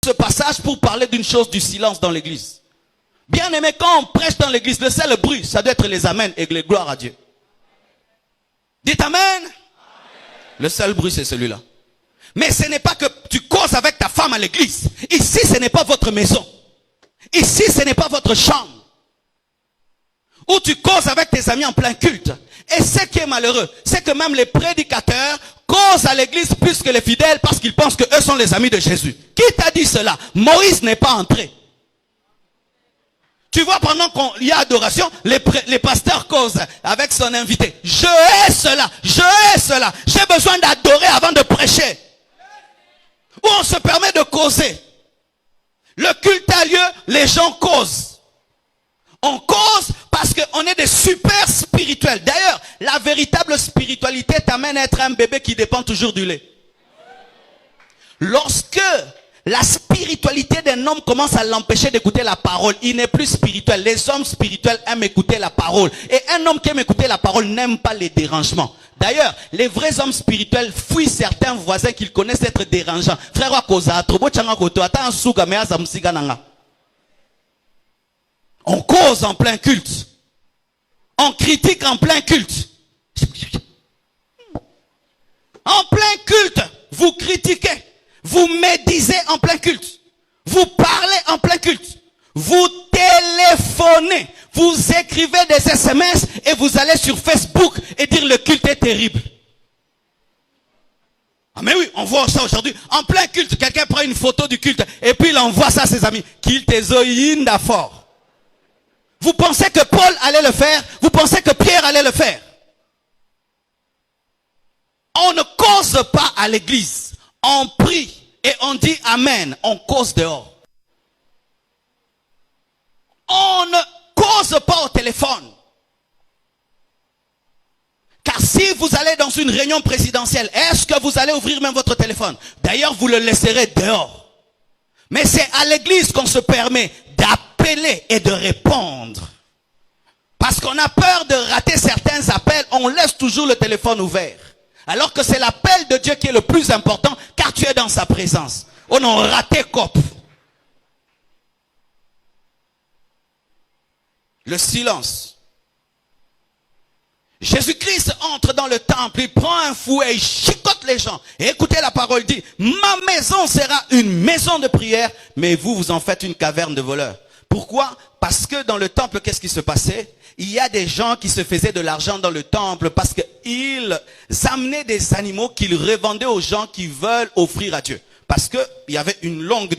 ce passage pour parler d'une chose, du silence dans l'église. Bien aimé, quand on prêche dans l'église, le seul bruit, ça doit être les amens et les gloires à Dieu. Dites amen. Amen. Le seul bruit, c'est celui-là. Mais ce n'est pas que tu causes avec ta femme à l'église. Ici, ce n'est pas votre maison. Ici, ce n'est pas votre chambre. Ou tu causes avec tes amis en plein culte. Et ce qui est malheureux, c'est que même les prédicateurs causent à l'église plus que les fidèles parce qu'ils pensent qu'eux sont les amis de Jésus. Qui t'a dit cela? Moïse n'est pas entré. Tu vois, pendant qu'il y a adoration, les pasteurs causent avec son invité. Je hais cela, je hais cela. J'ai besoin d'adorer avant de prêcher. Ou on se permet de causer. Le culte a lieu, les gens causent. On cause parce qu'on est des super spirituels. D'ailleurs, la véritable spiritualité t'amène à être un bébé qui dépend toujours du lait. Lorsque la spiritualité d'un homme commence à l'empêcher d'écouter la parole, il n'est plus spirituel. Les hommes spirituels aiment écouter la parole. Et un homme qui aime écouter la parole n'aime pas les dérangements. D'ailleurs, les vrais hommes spirituels fuient certains voisins qu'ils connaissent être dérangeants. Frère, on cause en plein culte. On critique en plein culte. En plein culte, vous critiquez. Vous médisez en plein culte. Vous parlez en plein culte. Vous téléphonez. Vous écrivez des SMS et vous allez sur Facebook et dire le culte est terrible. Ah mais oui, on voit ça aujourd'hui. En plein culte, quelqu'un prend une photo du culte et puis il envoie ça à ses amis. Culte est fort. Vous pensez que Paul allait le faire? Vous pensez que Pierre allait le faire? On ne cause pas à l'église. On prie et on dit Amen. On cause dehors. On ne cause pas au téléphone. Car si vous allez dans une réunion présidentielle, est-ce que vous allez ouvrir même votre téléphone? D'ailleurs, vous le laisserez dehors. Mais c'est à l'église qu'on se permet d'appeler et de répondre. Parce qu'on a peur de rater certains appels, on laisse toujours le téléphone ouvert. Alors que c'est l'appel de Dieu qui est le plus important, car tu es dans sa présence. On a raté cop. Le silence. Jésus-Christ entre dans le temple, il prend un fouet, il chicote les gens. Et écoutez la parole dit, ma maison sera une maison de prière, mais vous, vous en faites une caverne de voleurs. Pourquoi? Parce que dans le temple, qu'est-ce qui se passait? Il y a des gens qui se faisaient de l'argent dans le temple parce qu'ils amenaient des animaux qu'ils revendaient aux gens qui veulent offrir à Dieu. Parce qu'il y avait une longue